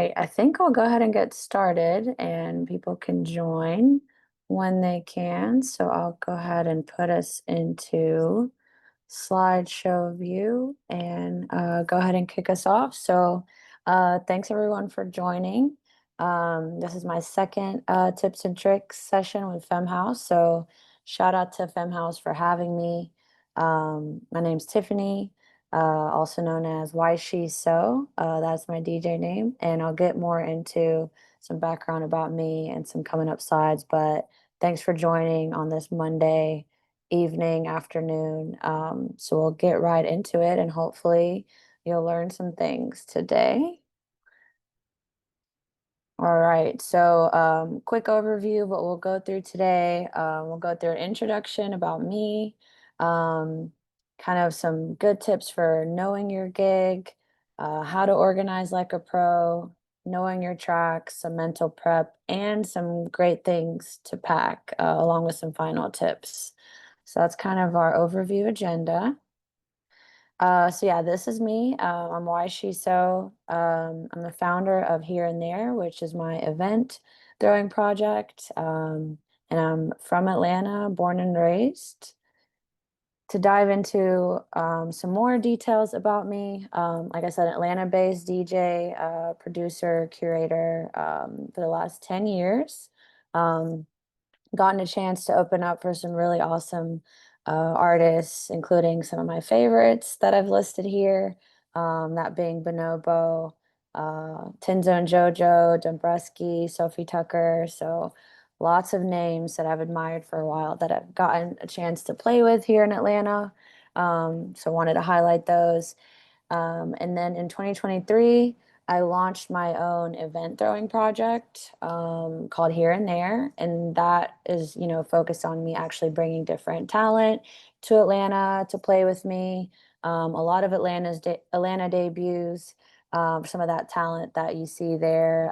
right, I think I'll go ahead and get started and people can join when they can. So I'll go ahead and put us into slideshow view and go ahead and kick us off. So thanks everyone for joining. This is my second tips and tricks session with FemHouse. So shout out to FemHouse for having me. My name's Tiffany, also known as YSHESO. That's my DJ name. And I'll get more into some background about me and some coming up slides. But thanks for joining on this Monday evening, afternoon. So we'll get right into it and hopefully you'll learn some things today. All right, so quick overview of what we'll go through today. We'll go through an introduction about me, um, kind of some good tips for knowing your gig, how to organize like a pro, knowing your tracks, some mental prep, and some great things to pack, along with some final tips. So that's kind of our overview agenda. So yeah, this is me. I'm YSHESO. I'm the founder of Here and There, which is my event throwing project. And I'm from Atlanta, born and raised. To dive into some more details about me, like I said, Atlanta-based DJ, producer, curator for the last 10 years. Um, Gotten a chance to open up for some really awesome artists, including some of my favorites that I've listed here, that being Bonobo, Tinzo Jojo, Dombresky, Sophie Tucker. So lots of names that I've admired for a while that I've gotten a chance to play with here in Atlanta. So wanted to highlight those. And then in 2023, I launched my own event throwing project called Here and There. And that is, focused on me actually bringing different talent to Atlanta to play with me. A lot of Atlanta debuts, some of that talent that you see there,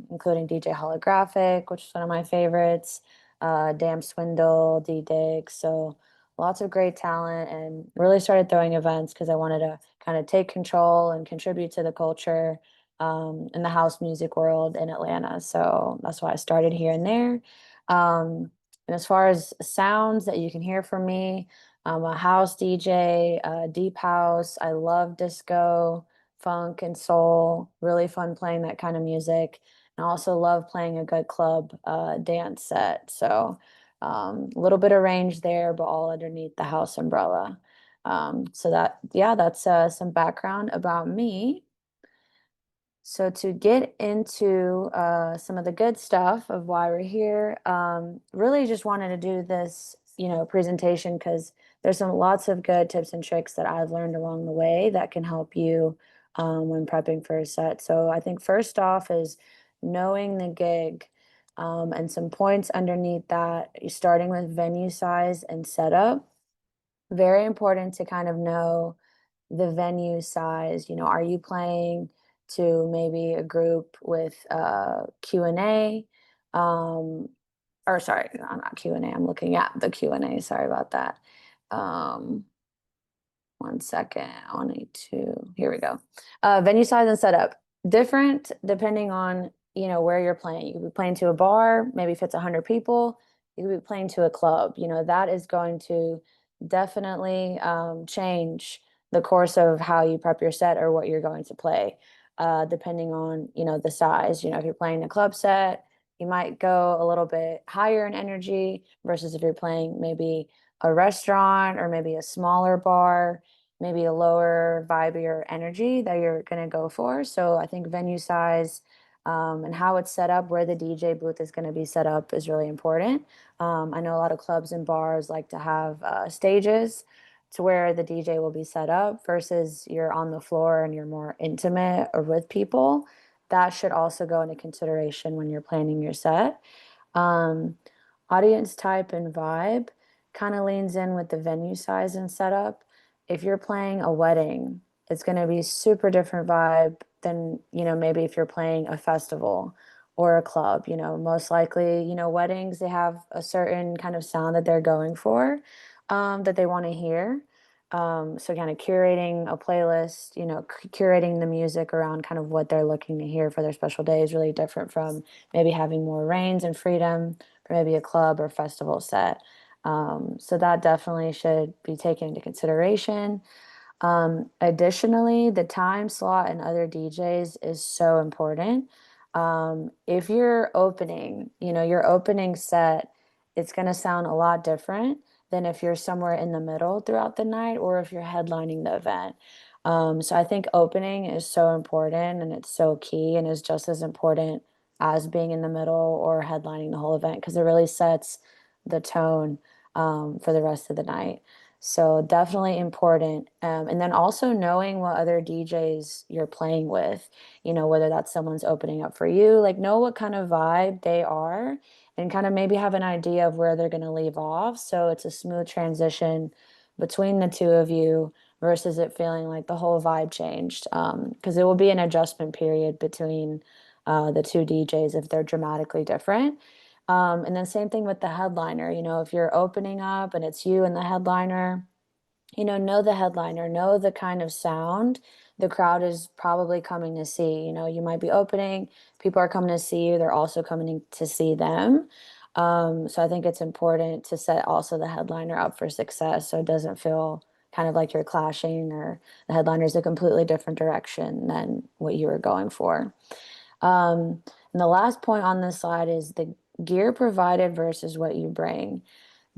including DJ Holographic, which is one of my favorites, Damn Swindle, D Dig. So lots of great talent and really started throwing events because I wanted to kind of take control and contribute to the culture in the house music world in Atlanta. So that's why I started Here and There. And as far as sounds that you can hear from me, I'm a house DJ, deep house. I love disco, funk, and soul. Really fun playing that kind of music. And I also love playing a good club dance set. So a little bit of range there, but all underneath the house umbrella. So yeah, that's some background about me. So to get into some of the good stuff of why we're here, really just wanted to do this, presentation because there's some lots of good tips and tricks that I've learned along the way that can help you when prepping for a set. So I think first off is knowing the gig, and some points underneath that, starting with venue size and setup. Very important to kind of know the venue size. Are you playing to maybe a group with Q&A? Or sorry, not Q&A. I'm looking at the Q&A. Sorry about that. Um, one second. I need to, here we go. Venue size and setup. Different depending on, where you're playing. You could be playing to a bar, maybe if it's 100 people. You could be playing to a club. That is going to definitely change the course of how you prep your set or what you're going to play, depending on, the size. If you're playing a club set, you might go a little bit higher in energy versus if you're playing maybe a restaurant or maybe a smaller bar, maybe a lower vibier energy that you're going to go for. So I think venue size, and how it's set up, where the DJ booth is going to be set up is really important. I know a lot of clubs and bars like to have stages to where the DJ will be set up versus you're on the floor and you're more intimate or with people. That should also go into consideration when you're planning your set. Um, Audience type and vibe kind of leans in with the venue size and setup. If you're playing a wedding, it's going to be super different vibe than, maybe if you're playing a festival or a club. Most likely, weddings, they have a certain kind of sound that they're going for, that they want to hear. So kind of curating a playlist, curating the music around kind of what they're looking to hear for their special day is really different from maybe having more reins and freedom for maybe a club or festival set. So that definitely should be taken into consideration. Additionally, the time slot and other DJs is so important. If you're opening, your opening set, it's going to sound a lot different than if you're somewhere in the middle throughout the night or if you're headlining the event. So I think opening is so important and it's so key and is just as important as being in the middle or headlining the whole event because it really sets the tone for the rest of the night. So definitely important. And then also knowing what other DJs you're playing with, whether that's someone's opening up for you, like know what kind of vibe they are and kind of maybe have an idea of where they're going to leave off. So it's a smooth transition between the two of you versus it feeling like the whole vibe changed. Because it will be an adjustment period between the two DJs if they're dramatically different. And then same thing with the headliner. If you're opening up and it's you and the headliner, know the headliner, know the kind of sound the crowd is probably coming to see. You might be opening, people are coming to see you, they're also coming to see them. So I think it's important to set also the headliner up for success so it doesn't feel kind of like you're clashing or the headliner's a completely different direction than what you were going for. And the last point on this slide is the gear provided versus what you bring.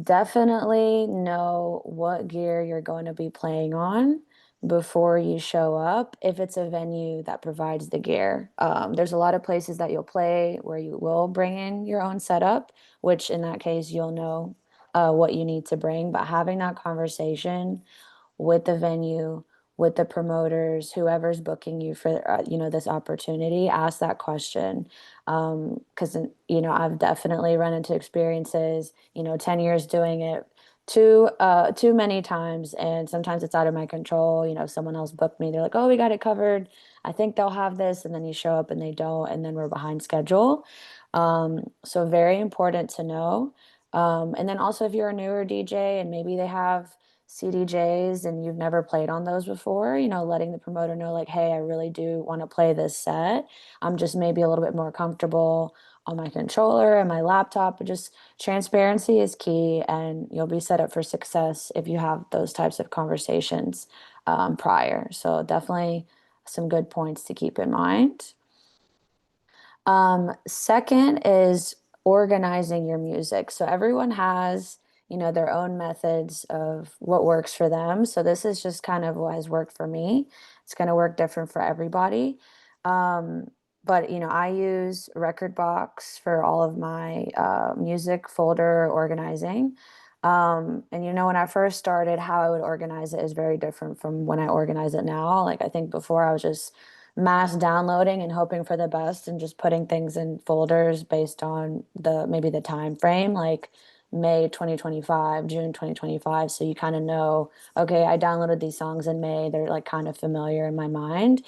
Definitely know what gear you're going to be playing on before you show up if it's a venue that provides the gear. There's a lot of places that you'll play where you will bring in your own setup, which in that case, you'll know what you need to bring. But having that conversation with the venue, with the promoters, whoever's booking you for this opportunity, ask that question. Because I've definitely run into experiences, 10 years doing it too many times, and sometimes it's out of my control. If someone else booked me, they're like, "Oh, we got it covered. I think they'll have this," and then you show up and they don't, and then we're behind schedule. So very important to know. And then also if you're a newer DJ and maybe they have CDJs and you've never played on those before, letting the promoter know like, hey, I really do want to play this set. I'm just maybe a little bit more comfortable on my controller and my laptop, but just transparency is key and you'll be set up for success if you have those types of conversations prior. So definitely some good points to keep in mind. Second is organizing your music. So everyone has, their own methods of what works for them. So this is just kind of what has worked for me. It's going to work different for everybody. Um, but I use Record Box for all of my music folder organizing. And when I first started, how I would organize it is very different from when I organize it now. Like I think before I was just mass downloading and hoping for the best and just putting things in folders based on maybe the time frame, like May 2025, June 2025. So you kind of know, okay, I downloaded these songs in May. They're like kind of familiar in my mind.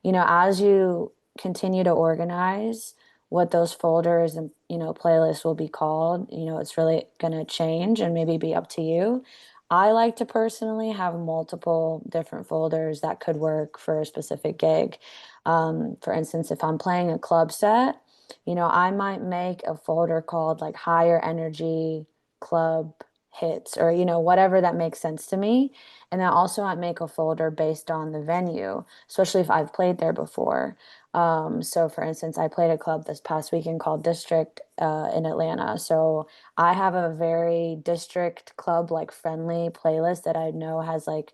As you continue to organize what those folders and, playlists will be called, it's really going to change and maybe be up to you. I like to personally have multiple different folders that could work for a specific gig. For instance, if I'm playing a club set, I might make a folder called like higher energy club hits or, whatever that makes sense to me. And I also might make a folder based on the venue, especially if I've played there before. So for instance, I played a club this past weekend called District in Atlanta. So I have a very district club like friendly playlist that I know has like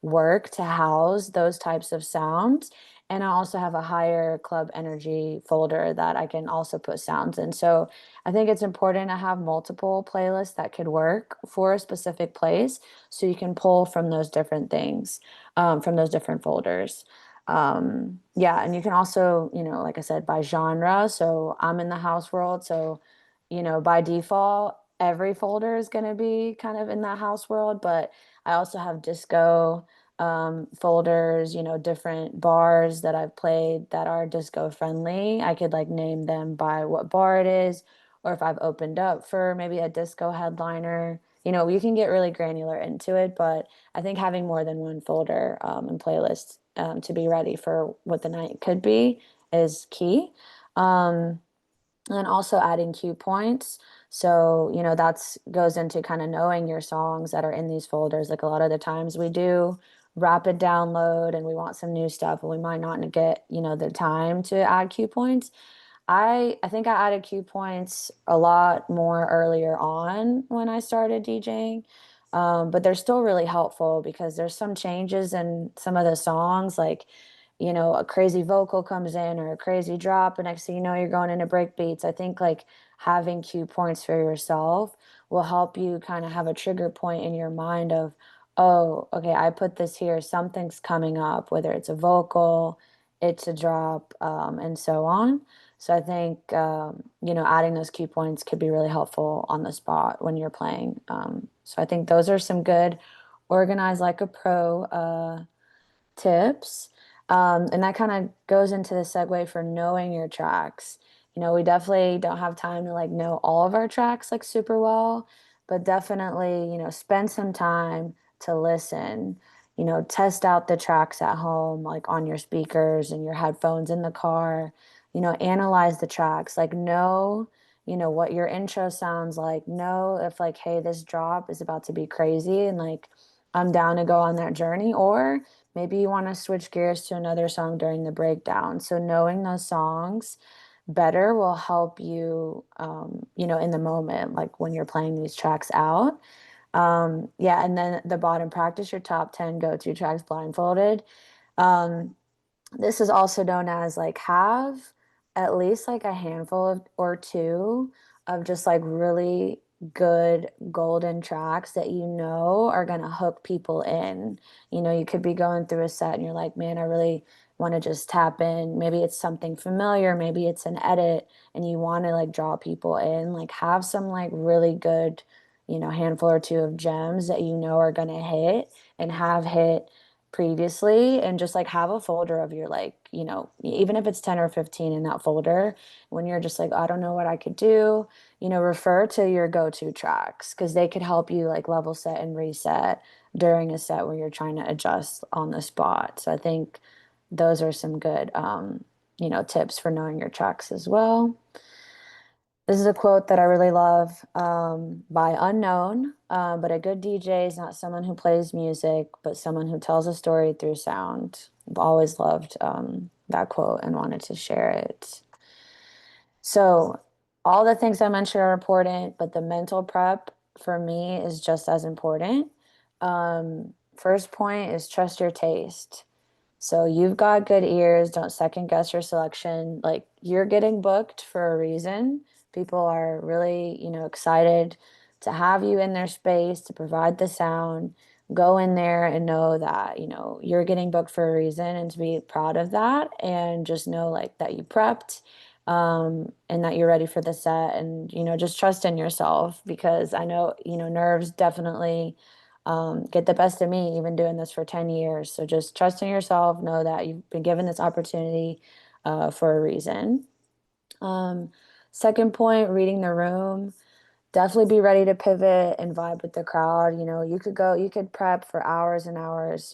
work to house those types of sounds. And I also have a higher club energy folder that I can also put sounds in. So I think it's important to have multiple playlists that could work for a specific place so you can pull from those different things, from those different folders. Yeah, and you can also, like I said, by genre. So I'm in the house world. So, by default, every folder is going to be kind of in that house world. But I also have disco folders, different bars that I've played that are disco friendly. I could like name them by what bar it is, or if I've opened up for maybe a disco headliner, You can get really granular into it, but I think having more than one folder and playlist to be ready for what the night could be is key. Um, and then also adding cue points. So, that's goes into kind of knowing your songs that are in these folders. Like a lot of the times we do rapid download and we want some new stuff, and we might not get, the time to add cue points. I think I added cue points a lot more earlier on when I started DJing. But they're still really helpful because there's some changes in some of the songs, like, a crazy vocal comes in or a crazy drop, and next thing you know, you're going into break beats. I think like having cue points for yourself will help you kind of have a trigger point in your mind of, oh, okay, I put this here, something's coming up, whether it's a vocal, it's a drop, and so on. So I think, adding those key points could be really helpful on the spot when you're playing. So I think those are some good organize like a pro tips. And that kind of goes into the segue for knowing your tracks. We definitely don't have time to like know all of our tracks like super well, but definitely, spend some time to listen, test out the tracks at home, like on your speakers and your headphones in the car, analyze the tracks, like know, what your intro sounds like, know if like, hey, this drop is about to be crazy and like I'm down to go on that journey, or maybe you want to switch gears to another song during the breakdown. So knowing those songs better will help you, in the moment, like when you're playing these tracks out. Yeah, and then the bottom, practice your top 10 go-to tracks blindfolded. Um, this is also known as like have at least like a handful of or two of just like really good golden tracks that are going to hook people in. You could be going through a set and you're like, man, I really want to just tap in. Maybe it's something familiar, maybe it's an edit, and you want to like draw people in. Like have some like really good, handful or two of gems that are going to hit and have hit previously, and just like have a folder of your like, even if it's 10 or 15 in that folder, when you're just like, I don't know what I could do, refer to your go-to tracks because they could help you like level set and reset during a set where you're trying to adjust on the spot. So I think those are some good tips for knowing your tracks as well. This is a quote that I really love by Unknown, but a good DJ is not someone who plays music, but someone who tells a story through sound. I've always loved that quote and wanted to share it. So, all the things I mentioned are important, but the mental prep for me is just as important. First point is trust your taste. So you've got good ears. Don't second guess your selection. Like you're getting booked for a reason. People are really, excited to have you in their space to provide the sound. Go in there and know that, you're getting booked for a reason and to be proud of that. And just know like that you prepped and that you're ready for the set. And, just trust in yourself because I know, nerves definitely get the best of me, even doing this for 10 years. So just trust in yourself, know that you've been given this opportunity for a reason. Um, Second point, reading the room. Definitely be ready to pivot and vibe with the crowd. You could prep for hours and hours,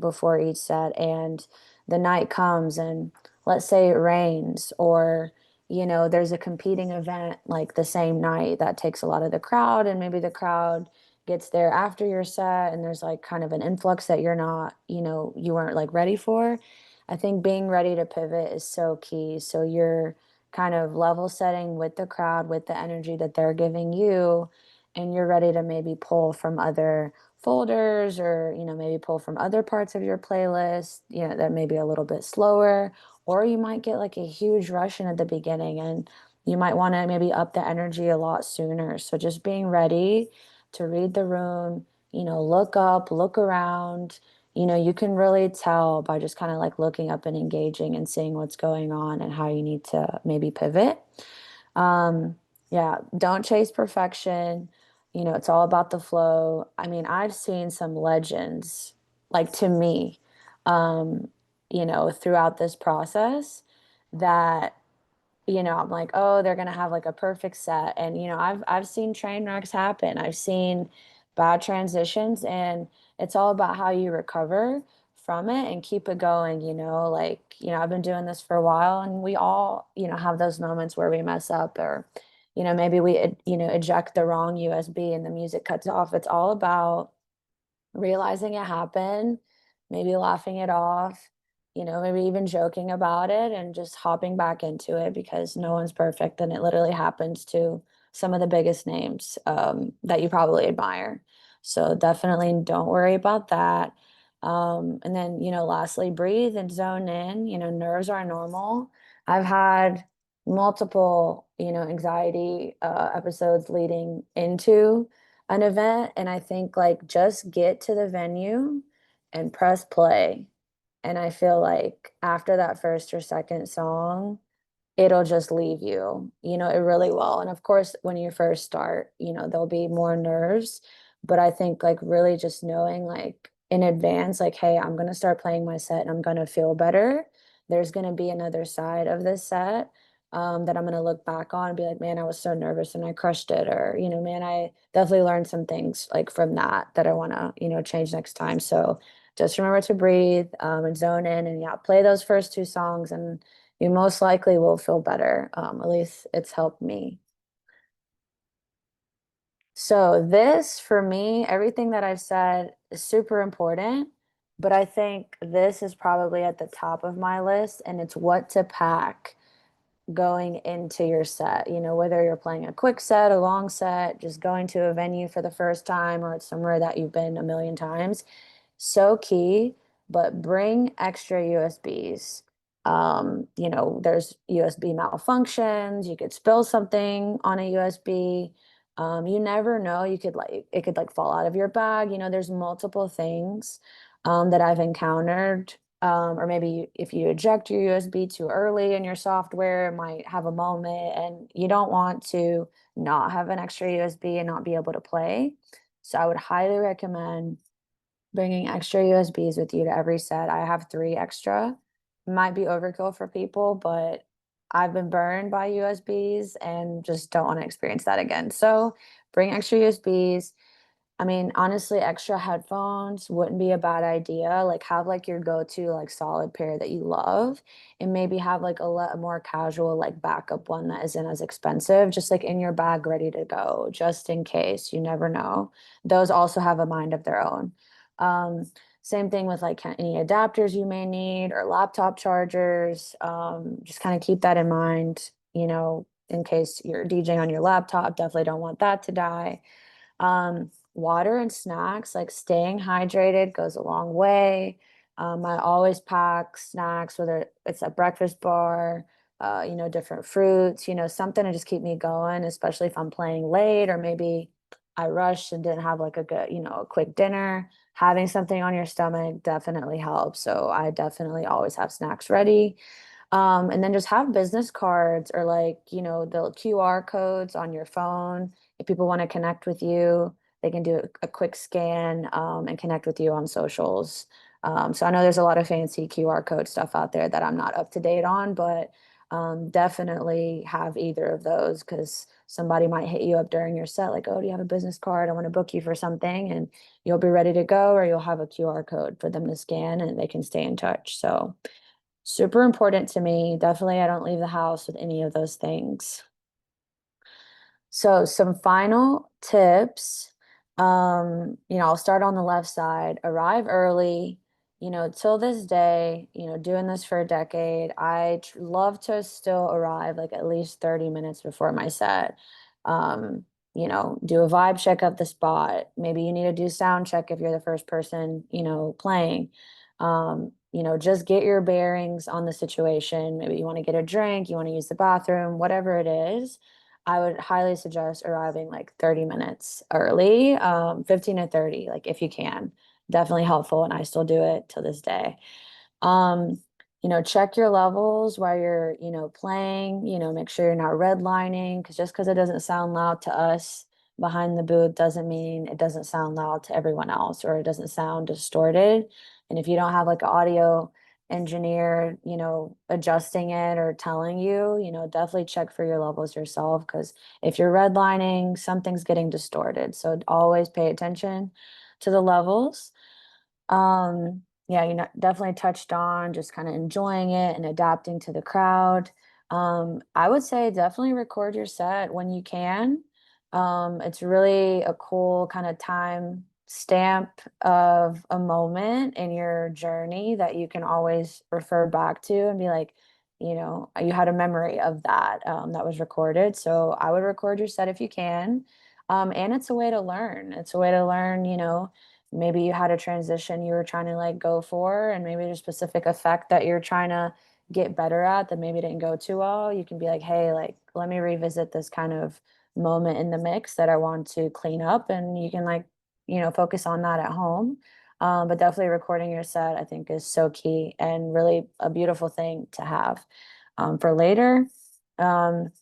before each set, and the night comes and let's say it rains, or, there's a competing event like the same night that takes a lot of the crowd, and maybe the crowd gets there after your set and there's like kind of an influx that you're not, you weren't like ready for. I think being ready to pivot is so key. So you're kind of level setting with the crowd, with the energy that they're giving you, and you're ready to maybe pull from other folders or, maybe pull from other parts of your playlist, that may be a little bit slower, or you might get like a huge rush in at the beginning and you might want to maybe up the energy a lot sooner. So just being ready to read the room, look up, look around. You can really tell by just kind of like looking up and engaging and seeing what's going on and how you need to maybe pivot. Um, yeah, don't chase perfection. It's all about the flow. I mean, I've seen some legends, like to me, um, throughout this process that I'm like, oh, they're gonna have like a perfect set. And I've seen train wrecks happen. I've seen bad transitions, and it's all about how you recover from it and keep it going, like, I've been doing this for a while, and we all, have those moments where we mess up, or, maybe we, eject the wrong USB and the music cuts off. It's all about realizing it happened, maybe laughing it off, maybe even joking about it and just hopping back into it, because no one's perfect, and it literally happens to some of the biggest names that you probably admire. So definitely don't worry about that. And then, lastly, breathe and zone in. Nerves are normal. I've had multiple, anxiety episodes leading into an event, and I think like just get to the venue and press play. And I feel like after that first or second song, it'll just leave you, it really will. And of course, when you first start, there'll be more nerves, but I think like really just knowing like in advance, like, hey, I'm going to start playing my set and I'm going to feel better. There's going to be another side of this set that I'm going to look back on and be like, man, I was so nervous and I crushed it. Or, man, I definitely learned some things like from that I want to, change next time. So just remember to breathe and zone in, and yeah, play those first two songs, and you most likely will feel better. At least it's helped me. So this, for me, everything that I've said is super important, but I think this is probably at the top of my list, and it's what to pack going into your set. Whether you're playing a quick set, a long set, just going to a venue for the first time, or it's somewhere that you've been a million times. So key, but bring extra USBs. There's USB malfunctions. You could spill something on a USB. You never know. It could like fall out of your bag. There's multiple things that I've encountered. Or maybe if you eject your USB too early in your software, it might have a moment, and you don't want to not have an extra USB and not be able to play. So I would highly recommend bringing extra USBs with you to every set. I have three extra. Might be overkill for people, but I've been burned by USBs and just don't want to experience that again. So bring extra USBs. I mean, honestly, extra headphones wouldn't be a bad idea. Like have like your go-to like solid pair that you love, and maybe have like a more casual like backup one that isn't as expensive, just like in your bag ready to go, just in case. You never know. Those also have a mind of their own. Um, Same thing with like any adapters you may need, or laptop chargers. Just kind of keep that in mind, in case you're DJing on your laptop. Definitely don't want that to die. Water and snacks, like staying hydrated goes a long way. I always pack snacks, whether it's a breakfast bar, different fruits, something to just keep me going, especially if I'm playing late, or maybe I rushed and didn't have like a good, a quick dinner. Having something on your stomach definitely helps. So I definitely always have snacks ready. And then just have business cards, or like, the QR codes on your phone. If people want to connect with you, they can do a quick scan and connect with you on socials. So I know there's a lot of fancy QR code stuff out there that I'm not up to date on, but definitely have either of those, because somebody might hit you up during your set like, oh, do you have a business card? I want to book you for something, and you'll be ready to go, or you'll have a QR code for them to scan and they can stay in touch. So super important to me. Definitely, I don't leave the house with any of those things. So some final tips. I'll start on the left side. Arrive early. Till this day, doing this for a decade, love to still arrive like at least 30 minutes before my set. Do a vibe check of the spot. Maybe you need to do sound check if you're the first person, playing. Just get your bearings on the situation. Maybe you want to get a drink, you want to use the bathroom, whatever it is. I would highly suggest arriving like 30 minutes early, 15 to 30, like if you can. Definitely helpful, and I still do it to this day. Um, check your levels while you're, playing, make sure you're not redlining, because just because it doesn't sound loud to us behind the booth doesn't mean it doesn't sound loud to everyone else, or it doesn't sound distorted. And if you don't have like audio engineer, adjusting it or telling you, definitely check for your levels yourself because if you're redlining, something's getting distorted. So always pay attention to the levels. Yeah, definitely touched on just kind of enjoying it and adapting to the crowd. I would say definitely record your set when you can. It's really a cool kind of time stamp of a moment in your journey that you can always refer back to and be like, you had a memory of that that was recorded. So I would record your set if you can. And it's a way to learn. It's a way to learn, maybe you had a transition you were trying to like go for, and maybe there's a specific effect that you're trying to get better at that maybe didn't go too well. You can be like, hey, like, let me revisit this kind of moment in the mix that I want to clean up. And you can like, focus on that at home. But definitely recording your set, I think, is so key and really a beautiful thing to have for later. Um,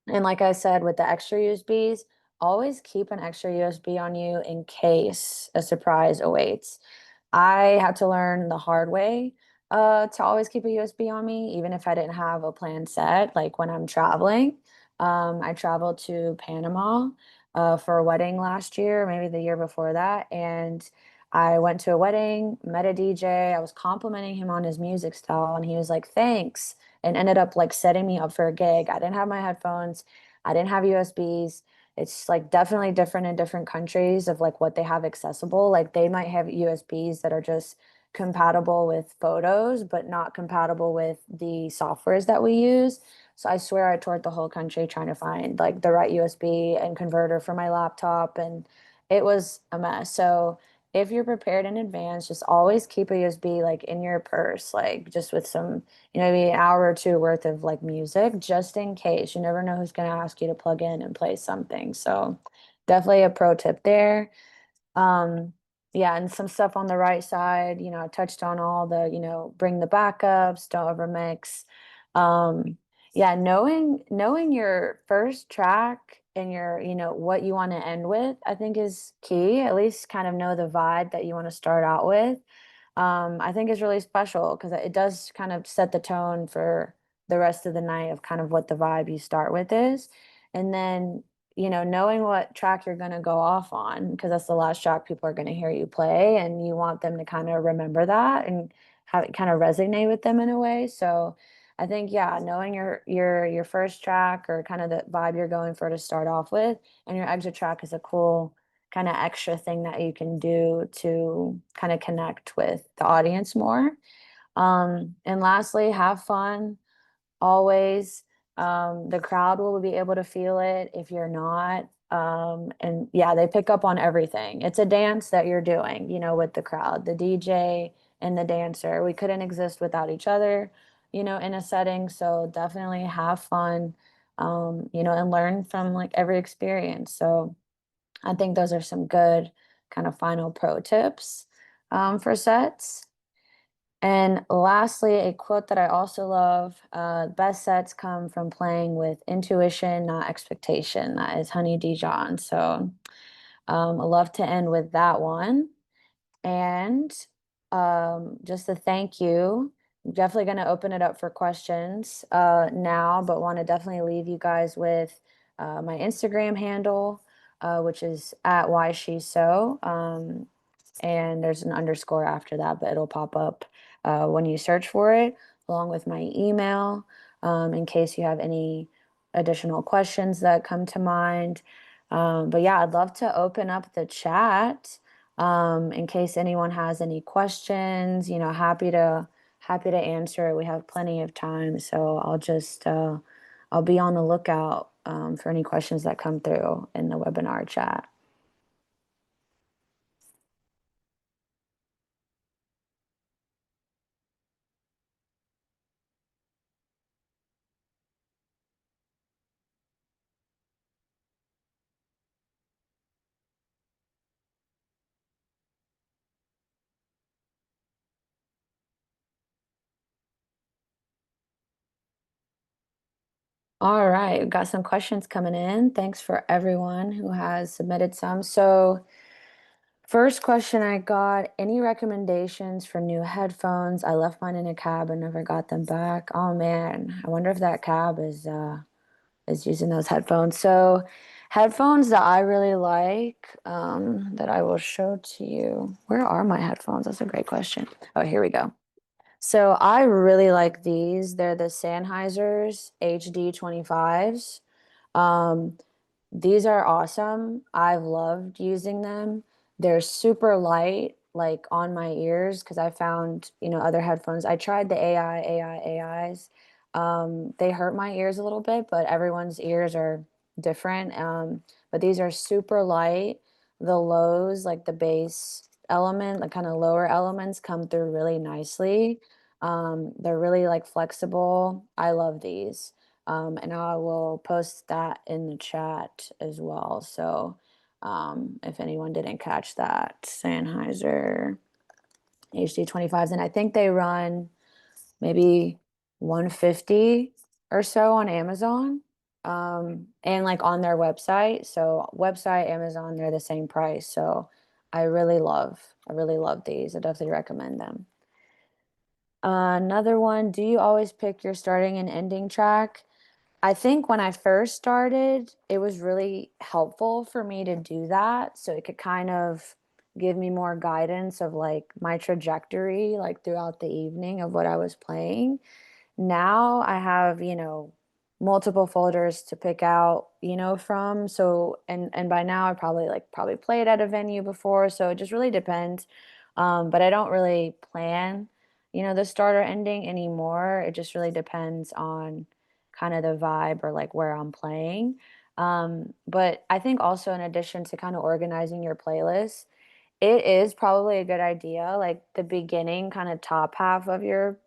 and like I said, with the extra USBs, always keep an extra USB on you in case a surprise awaits. I had to learn the hard way to always keep a USB on me, even if I didn't have a plan set. Like when I'm traveling, I traveled to Panama for a wedding last year, maybe the year before that, and I went to a wedding, met a DJ. I was complimenting him on his music style, and he was like, "Thanks," and ended up like setting me up for a gig. I didn't have my headphones, I didn't have USBs. It's like definitely different in different countries of like what they have accessible. Like they might have USBs that are just compatible with photos, but not compatible with the softwares that we use. So I swear I toured the whole country trying to find like the right USB and converter for my laptop, and it was a mess. So if you're prepared in advance, just always keep a USB like in your purse, like just with some, maybe an hour or two worth of like music, just in case. You never know who's going to ask you to plug in and play something. So definitely a pro tip there. Um, yeah, and some stuff on the right side, I touched on all the, bring the backups, don't overmix. Um, yeah, knowing your first track and your, what you want to end with, I think is key. At least kind of know the vibe that you want to start out with. I think is really special because it does kind of set the tone for the rest of the night of kind of what the vibe you start with is. And then knowing what track you're going to go off on, because that's the last track people are going to hear you play, and you want them to kind of remember that and have it kind of resonate with them in a way. So I think, yeah, knowing your first track or kind of the vibe you're going for to start off with, and your exit track is a cool kind of extra thing that you can do to kind of connect with the audience more. And lastly, have fun always. The crowd will be able to feel it if you're not. And yeah, they pick up on everything. It's a dance that you're doing, with the crowd, the DJ and the dancer. We couldn't exist without each other, in a setting. So definitely have fun, and learn from like every experience. So I think those are some good kind of final pro tips for sets. And lastly, a quote that I also love, best sets come from playing with intuition, not expectation. That is Honey Dijon. So I love to end with that one. And just a thank you. I'm definitely going to open it up for questions now, but want to definitely leave you guys with my Instagram handle, which is at YSHESO. And there's an underscore after that, but it'll pop up when you search for it, along with my email, in case you have any additional questions that come to mind. But yeah, I'd love to open up the chat in case anyone has any questions. Happy to answer it. We have plenty of time, so I'll be on the lookout for any questions that come through in the webinar chat. All right, we've got some questions coming in. Thanks for everyone who has submitted some. So First question I got, any recommendations for new headphones? I left mine in a cab and never got them back. Oh man, I wonder if that cab is using those headphones. So, headphones that I really like, that I will show to you. Where are my headphones? That's a great question. Oh, here we go. So I really like these. They're the Sennheiser's HD 25s. Um, these are awesome. I've loved using them. They're super light, like on my ears, because I found, other headphones. I tried the AIs. They hurt my ears a little bit, but everyone's ears are different. But these are super light. The lows, like the bass element, the kind of lower elements come through really nicely. They're really like flexible. I love these. And I will post that in the chat as well. So if anyone didn't catch that, Sennheiser HD 25s, and I think they run maybe 150 or so on Amazon, and like on their website. So website, Amazon, they're the same price. So I really love these. I definitely recommend them. Another one, do you always pick your starting and ending track? I think when I first started, it was really helpful for me to do that. So it could kind of give me more guidance of like my trajectory, like throughout the evening of what I was playing. Now I have, multiple folders to pick out, from. So and by now I probably played at a venue before, so it just really depends. But I don't really plan, the start or ending anymore. It just really depends on kind of the vibe or like where I'm playing. But I think also in addition to kind of organizing your playlist, it is probably a good idea, like the beginning kind of top half of your,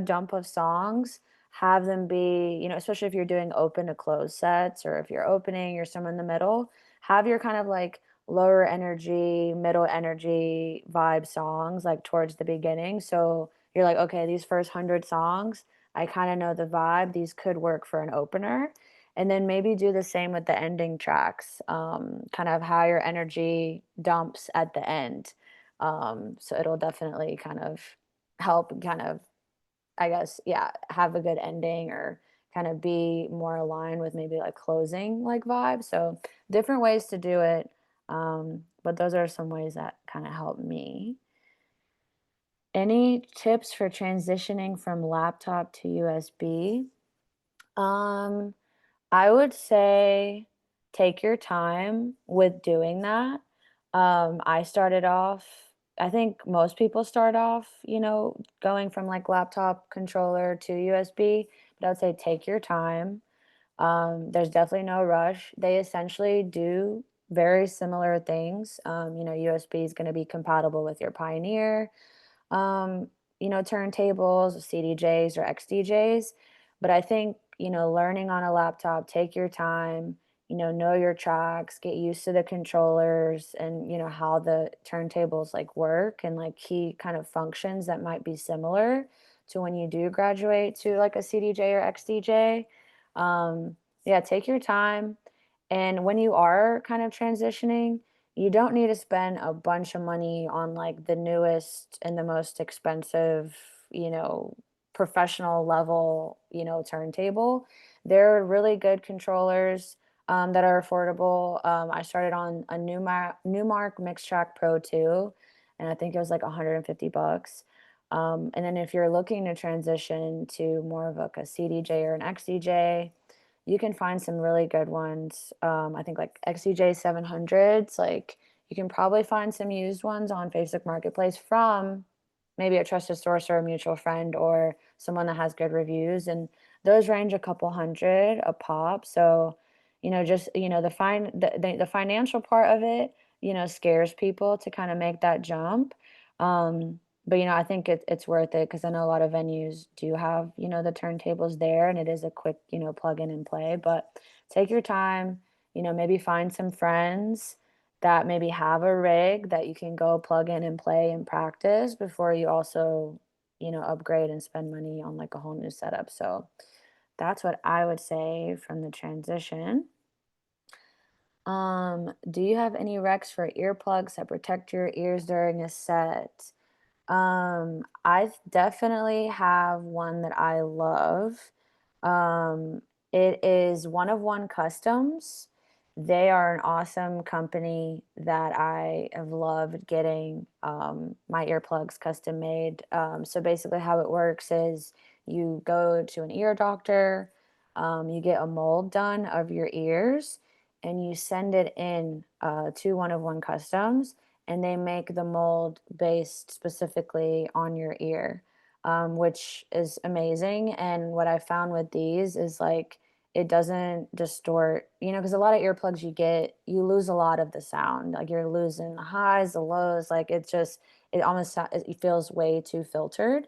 dump of songs, have them be, especially if you're doing open to close sets or if you're opening, you're somewhere in the middle, have your kind of like lower energy, middle energy vibe songs like towards the beginning. So you're like, okay, these first 100 songs, I kind of know the vibe. These could work for an opener. And then maybe do the same with the ending tracks, kind of how your energy dumps at the end. So it'll definitely kind of help, kind of, I guess, yeah, have a good ending or kind of be more aligned with maybe like closing like vibe. So different ways to do it. But those are some ways that kind of help me. Any tips for transitioning from laptop to USB? Um, I would say take your time with doing that. I started off, I think most people start off, going from like laptop controller to USB, but I would say take your time. There's definitely no rush. They essentially do very similar things. USB is going to be compatible with your Pioneer, um, turntables, CDJs or XDJs. But I think, learning on a laptop, take your time, know your tracks, get used to the controllers and, how the turntables like work and like key kind of functions that might be similar to when you do graduate to like a CDJ or XDJ. Yeah, take your time. And when you are kind of transitioning, you don't need to spend a bunch of money on like the newest and the most expensive, professional level, turntable. There are really good controllers that are affordable. I started on a Newmark Mix Track Pro 2, and I think it was like 150 bucks. And then if you're looking to transition to more of like a CDJ or an XDJ, you can find some really good ones. I think like XCJ 700s, like you can probably find some used ones on Facebook Marketplace from maybe a trusted source or a mutual friend or someone that has good reviews. And those range a couple hundred a pop. So, just, the financial part of it, scares people to kind of make that jump. But I think it's worth it because I know a lot of venues do have, the turntables there and it is a quick, plug in and play. But take your time, maybe find some friends that maybe have a rig that you can go plug in and play and practice before you also, upgrade and spend money on like a whole new setup. So that's what I would say from the transition. Do you have any recs for earplugs that protect your ears during a set? I definitely have one that I love. Um, it is One of One Customs. They are an awesome company that I have loved getting my earplugs custom made. So basically, how it works is you go to an ear doctor, you get a mold done of your ears, and you send it in to One of One Customs, and they make the mold based specifically on your ear, which is amazing. And what I found with these is like it doesn't distort, because a lot of earplugs you get, you lose a lot of the sound. Like you're losing the highs, the lows. Like it almost it feels way too filtered.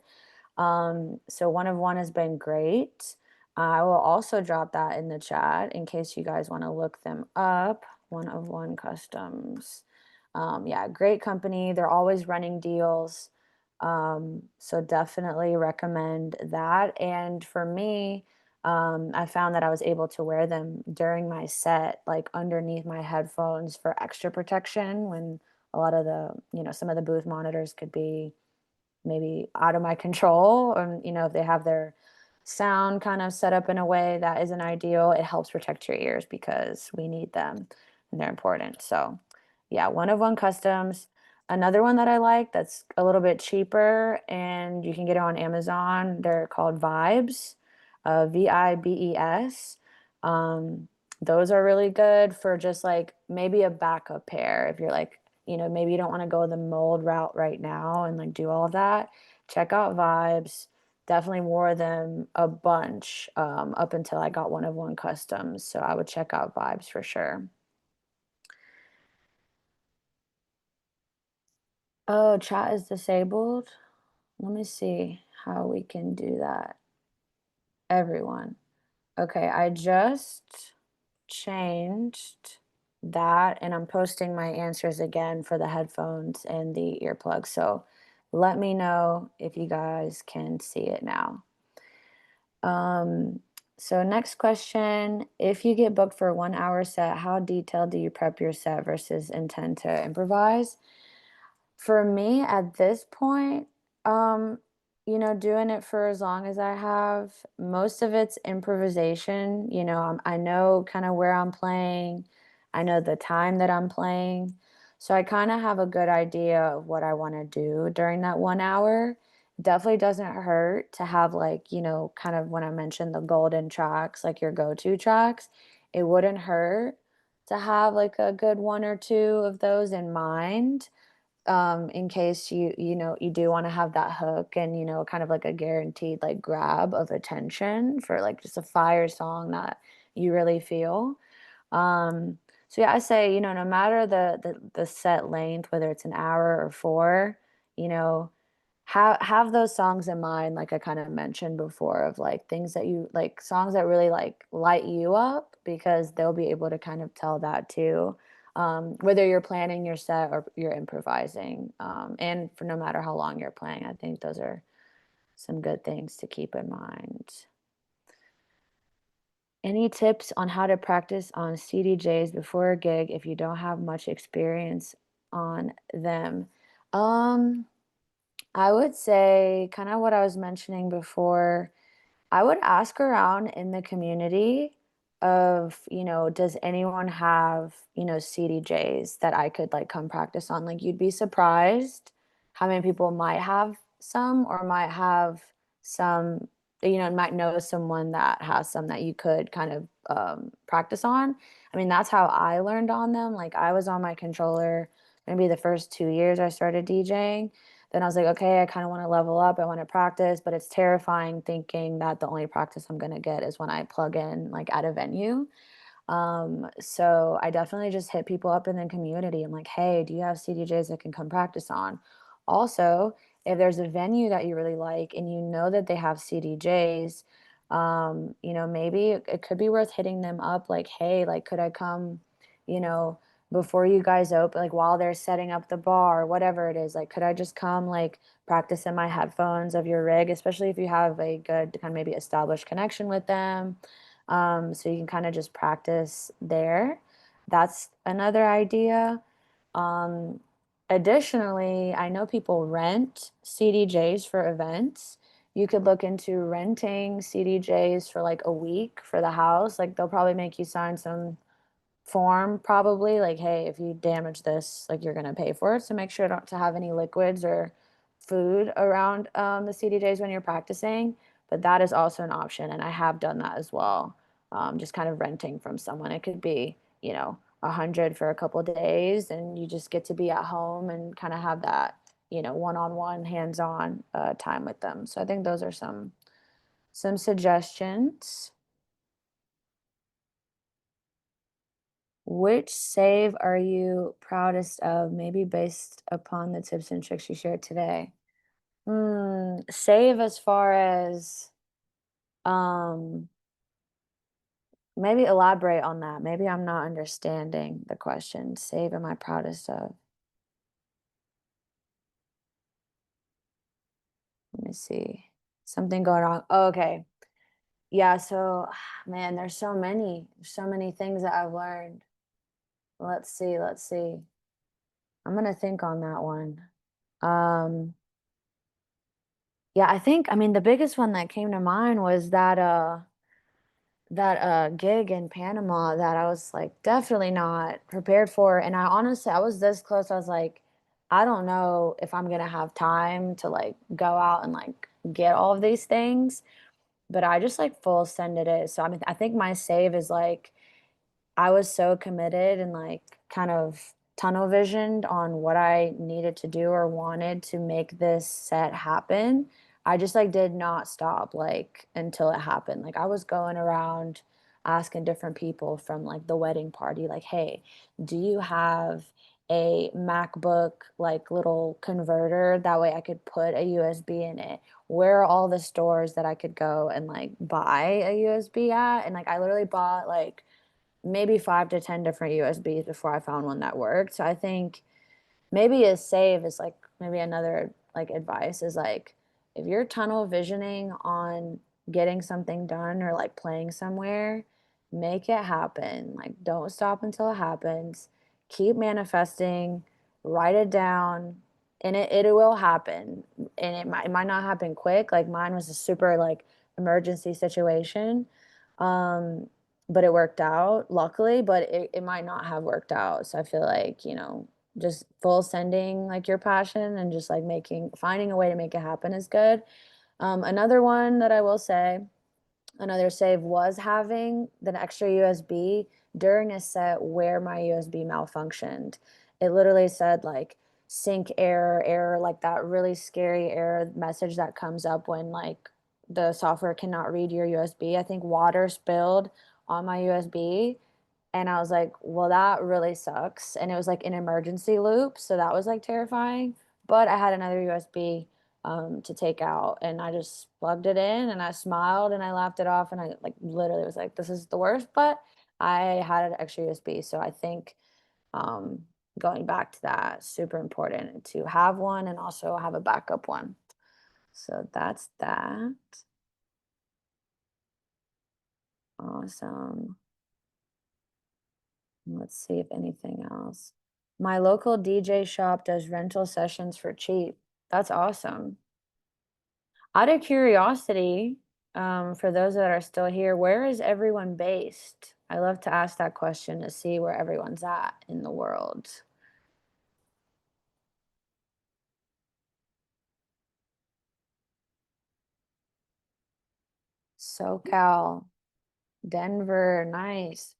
So One of One has been great. I will also drop that in the chat in case you guys want to look them up. One of One Customs. Yeah, great company. They're always running deals. So definitely recommend that. And for me, I found that I was able to wear them during my set, like underneath my headphones for extra protection when a lot of some of the booth monitors could be maybe out of my control. And, if they have their sound kind of set up in a way that isn't ideal, it helps protect your ears because we need them and they're important. So, yeah, One of One Customs. Another one that I like that's a little bit cheaper and you can get it on Amazon. They're called Vibes, Vibes. Um, those are really good for just like maybe a backup pair if you're like, maybe you don't want to go the mold route right now and like do all of that. Check out Vibes. Definitely wore them a bunch up until I got One of One Customs. So I would check out Vibes for sure. Oh, chat is disabled. Let me see how we can do that. Everyone. Okay, I just changed that and I'm posting my answers again for the headphones and the earplugs. So let me know if you guys can see it now. Um, so next question, if you get booked for a 1 hour set, how detailed do you prep your set versus intend to improvise? For me at this point, um, doing it for as long as I have, most of it's improvisation. I know kind of where I'm playing, I know the time that I'm playing. So I kind of have a good idea of what I want to do during that 1 hour. Definitely doesn't hurt to have like, kind of when I mentioned the golden tracks, like your go-to tracks, it wouldn't hurt to have like a good one or two of those in mind in case you do want to have that hook and kind of like a guaranteed like grab of attention for like just a fire song that you really feel. So yeah, I say, no matter the set length, whether it's an hour or four, you know, have those songs in mind, like I kind of mentioned before, of like things that you like, songs that really like light you up, because they'll be able to kind of tell that too. Whether you're planning your set or you're improvising, and for no matter how long you're playing, I think those are some good things to keep in mind. Any tips on how to practice on CDJs before a gig if you don't have much experience on them? Um, I would say kind of what I was mentioning before. I would ask around in the community of, does anyone have, CDJs that I could like come practice on? Like you'd be surprised how many people might have some or might have some, might know someone that has some that you could kind of practice on. I mean, that's how I learned on them. Like I was on my controller maybe the first 2 years I started DJing. Then I was like, okay, I kind of want to level up. I want to practice, but it's terrifying thinking that the only practice I'm going to get is when I plug in like at a venue. So I definitely just hit people up in the community. I'm like, hey, do you have CDJs I can come practice on? Also, if there's a venue that you really like and you know that they have CDJs, maybe it could be worth hitting them up like, hey, like, could I come, you know, before you guys open, like while they're setting up the bar, whatever it is, like, could I just come like practice in my headphones of your rig, especially if you have a good kind of maybe established connection with them. So you can kind of just practice there. That's another idea. Um, Additionally, I know people rent CDJs for events. You could look into renting CDJs for like a week for the house. Like they'll probably make you sign some form probably like, hey, if you damage this, like you're gonna pay for it. So make sure not to have any liquids or food around the CDJs when you're practicing. But that is also an option, and I have done that as well. Just kind of renting from someone. It could be, 100 for a couple of days, and you just get to be at home and kind of have that, one-on-one, hands-on time with them. So I think those are some suggestions. Which save are you proudest of, maybe based upon the tips and tricks you shared today? Save as far as, um, maybe elaborate on that. Maybe I'm not understanding the question. Save am I proudest of? Let me see. Something going wrong. Oh, okay. Yeah, so man, there's so many things that I've learned. Let's see, let's see. I'm gonna think on that one. Um, Yeah, I mean, the biggest one that came to mind was that gig in Panama that I was like definitely not prepared for. And I was this close. I was like, I don't know if I'm gonna have time to like go out and like get all of these things, but I just like full sended it. So I mean, I think my save is like I was so committed and like kind of tunnel visioned on what I needed to do or wanted to make this set happen. I just like did not stop like until it happened. Like I was going around asking different people from like the wedding party, like, hey, do you have a MacBook like little converter? That way I could put a USB in it. Where are all the stores that I could go and like buy a USB at? And like I literally bought like maybe 5 to 10 different USBs before I found one that worked. So I think maybe a save is like maybe another like advice is like if you're tunnel visioning on getting something done or like playing somewhere, make it happen. Like don't stop until it happens. Keep manifesting, write it down, and it will happen. And it might not happen quick. Like mine was a super like emergency situation. Um, but it worked out luckily, but it might not have worked out. So I feel like, just full sending like your passion and just like finding a way to make it happen is good. Another one that I will say, another save was having the extra USB during a set where my USB malfunctioned. It literally said like sync error, error, like that really scary error message that comes up when like the software cannot read your USB. I think water spilled on my USB, and I was like, well, that really sucks. And it was like an emergency loop. So that was like terrifying. But I had another USB to take out, and I just plugged it in and I smiled and I laughed it off. And I like literally was like, this is the worst. But I had an extra USB. So I think um, going back to that, super important to have one and also have a backup one. So that's that. Awesome. Let's see if anything else. My local DJ shop does rental sessions for cheap. That's awesome. Out of curiosity, for those that are still here, where is everyone based? I love to ask that question to see where everyone's at in the world. SoCal, Denver, nice.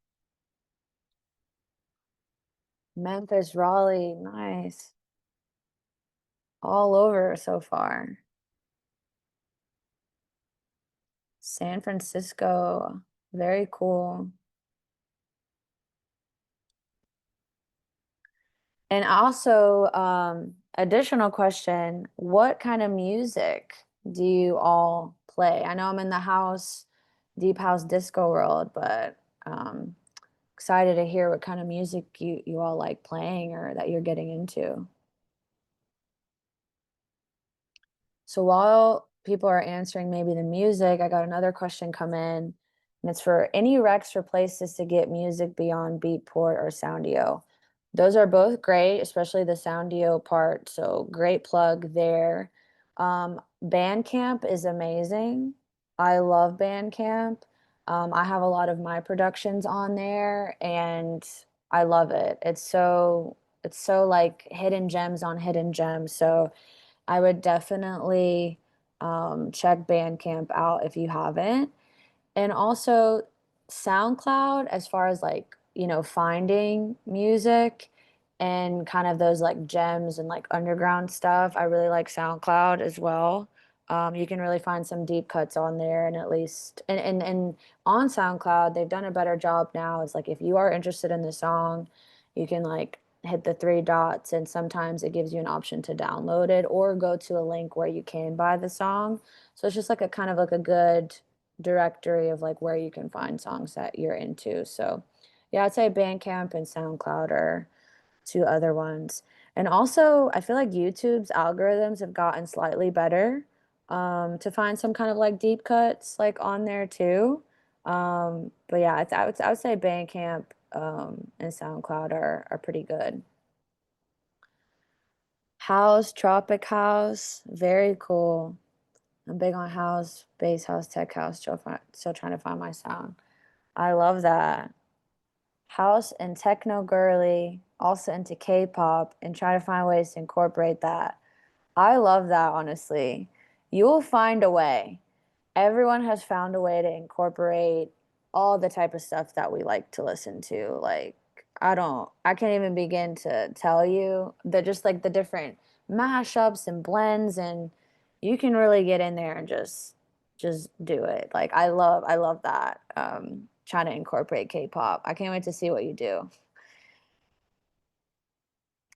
Memphis, Raleigh, nice. All over so far. San Francisco, very cool. And also, additional question, what kind of music do you all play? I know I'm in the house, deep house disco world, but excited to hear what kind of music you all like playing or that you're getting into. So while people are answering maybe the music, I got another question come in. and it's for any Rex or places to get music beyond Beatport or Soundio. Those are both great, especially the Soundio part, so great plug there. Bandcamp is amazing. I love Bandcamp. I have a lot of my productions on there, and I love it. It's so like hidden gems on hidden gems. So I would definitely check Bandcamp out if you haven't. And also SoundCloud, as far as like, finding music and kind of those like gems and like underground stuff. I really like SoundCloud as well. You can really find some deep cuts on there, and at least and on SoundCloud, they've done a better job now. It's like if you are interested in the song, you can like hit the three dots, and sometimes it gives you an option to download it or go to a link where you can buy the song. So it's just like a kind of like a good directory of like where you can find songs that you're into. So yeah, I'd say Bandcamp and SoundCloud are two other ones. And also, I feel like YouTube's algorithms have gotten slightly better to find some kind of like deep cuts like on there too. But yeah, I would say Bandcamp and SoundCloud are pretty good. House, Tropic House, very cool. I'm big on house, bass house, tech house, still trying to find my sound. I love that. House and techno girly, also into K-pop, and try to find ways to incorporate that. I love that, honestly. You will find a way. Everyone has found a way to incorporate all the type of stuff that we like to listen to. Like, I can't even begin to tell you the just like the different mashups and blends, and you can really get in there and just do it. Like, I love that. Trying to incorporate K-pop. I can't wait to see what you do.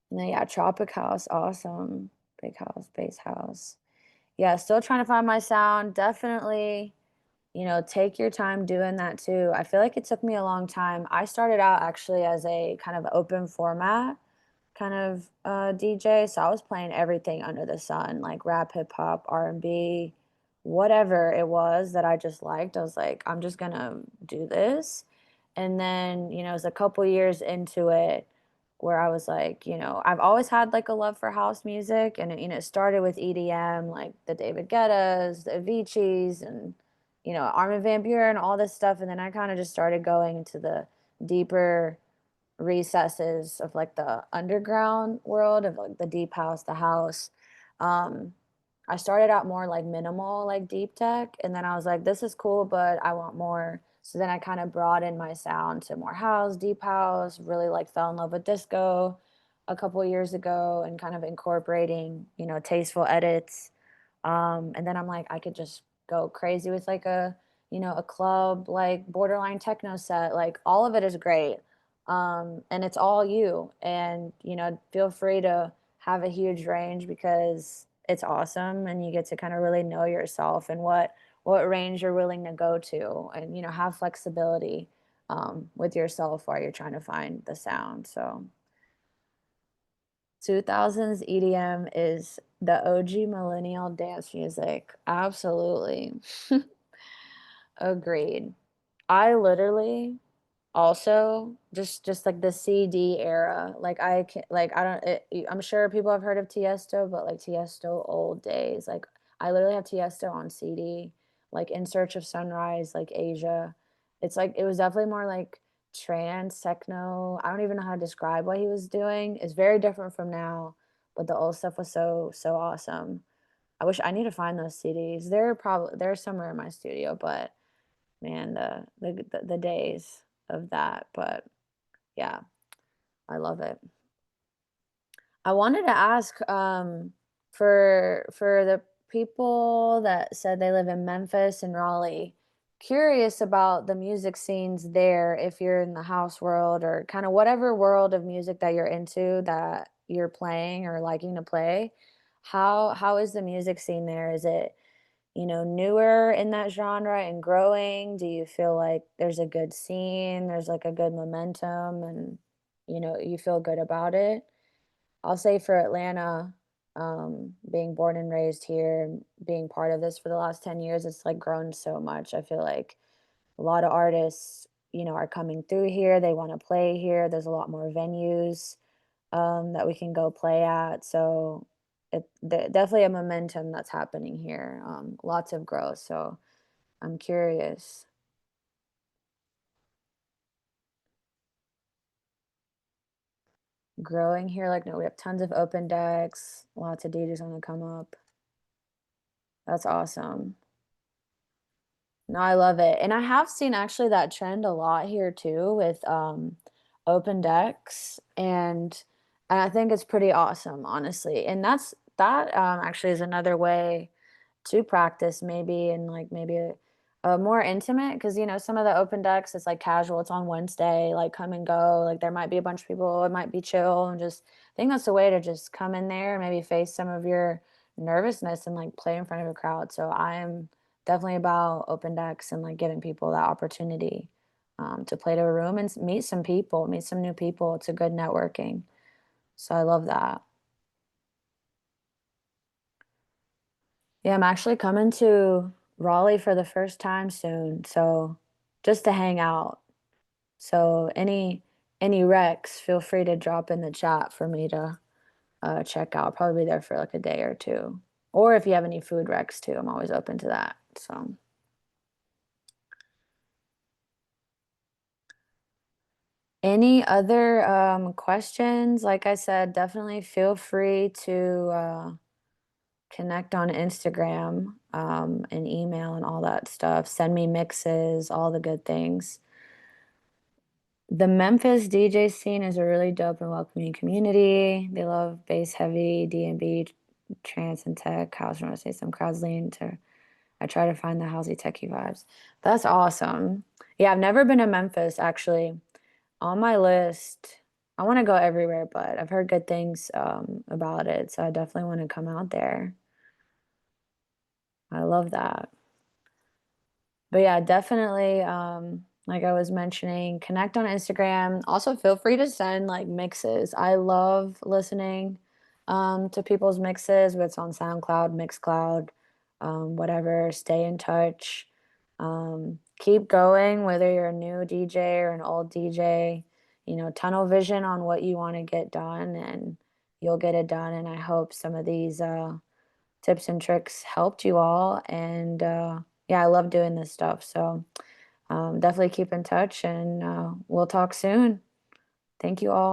And then yeah, Tropic House, awesome. Big house, bass house. Yeah, still trying to find my sound. Definitely, take your time doing that too. I feel like it took me a long time. I started out actually as a kind of open format kind of DJ, so I was playing everything under the sun, like rap, hip hop, R&B, whatever it was that I just liked. I was like, I'm just gonna do this. And then, it was a couple years into it where I was like, I've always had like a love for house music, and it started with EDM, like the David Guettas, the Avicii's, and Armin van Buuren, all this stuff. And then I kind of just started going into the deeper recesses of like the underground world of like the deep house, the house. Um, I started out more like minimal, like deep tech, and then I was like, this is cool, but I want more. So then I kind of broadened my sound to more house, deep house, really like fell in love with disco a couple years ago and kind of incorporating, tasteful edits. And then I'm like, I could just go crazy with like a club, like borderline techno set. Like all of it is great. And it's all you. And, feel free to have a huge range because it's awesome and you get to kind of really know yourself and what range you're willing to go to and, have flexibility with yourself while you're trying to find the sound. So 2000s EDM is the OG millennial dance music. Absolutely. Agreed. I literally also just like the CD era. Like I can like I don't I'm sure people have heard of Tiesto, but like Tiesto old days. Like I literally have Tiesto on CD, like In Search of Sunrise, like Asia. It's like it was definitely more like trance techno. I don't even know how to describe what he was doing. It's very different from now, but the old stuff was so awesome. I need to find those CDs. They're somewhere in my studio, but man, the days of that. But yeah, I love it. I wanted to ask for the people that said they live in Memphis and Raleigh, curious about the music scenes there if you're in the house world or kind of whatever world of music that you're into that you're playing or liking to play. How is the music scene there? Is it, newer in that genre and growing? Do you feel like there's a good scene, there's like a good momentum and you feel good about it? I'll say for Atlanta, being born and raised here and being part of this for the last 10 years, it's like grown so much. I feel like A lot of artists, are coming through here. They want to play here. There's a lot more venues that we can go play at. So definitely a momentum that's happening here. Lots of growth. So I'm curious. Growing here, like no, we have tons of open decks, lots of DJs on the come up. That's awesome. No, I love it. And I have seen actually that trend a lot here too with open decks and I think it's pretty awesome, honestly. And that actually is another way to practice maybe and like maybe a more intimate because some of the open decks it's like casual, it's on Wednesday, like come and go, like there might be a bunch of people, it might be chill and just I think that's a way to just come in there and maybe face some of your nervousness and like play in front of a crowd. So I'm definitely about open decks and like giving people that opportunity to play to a room and meet some people, meet some new people. It's a good networking. So I love that. Yeah, I'm actually coming to Raleigh for the first time soon. So just to hang out. So any recs, feel free to drop in the chat for me to check out. Probably be there for like a day or two. Or if you have any food recs too, I'm always open to that. So any other questions? Like I said, definitely feel free to connect on Instagram and email and all that stuff. Send me mixes, all the good things. The Memphis DJ scene is a really dope and welcoming community. They love bass heavy, D&B, trance and tech, house, I want to say some crowds lean to I try to find the housey techie vibes. That's awesome. Yeah, I've never been to Memphis actually. On my list. I want to go everywhere, but I've heard good things about it, so I definitely want to come out there. I love that. But yeah, definitely, like I was mentioning, connect on Instagram. Also, feel free to send like mixes. I love listening to people's mixes, whether it's on SoundCloud, Mixcloud, whatever. Stay in touch. Keep going, whether you're a new DJ or an old DJ. Tunnel vision on what you want to get done, and you'll get it done. And I hope some of these tips and tricks helped you all. And yeah, I love doing this stuff. So definitely keep in touch and we'll talk soon. Thank you all.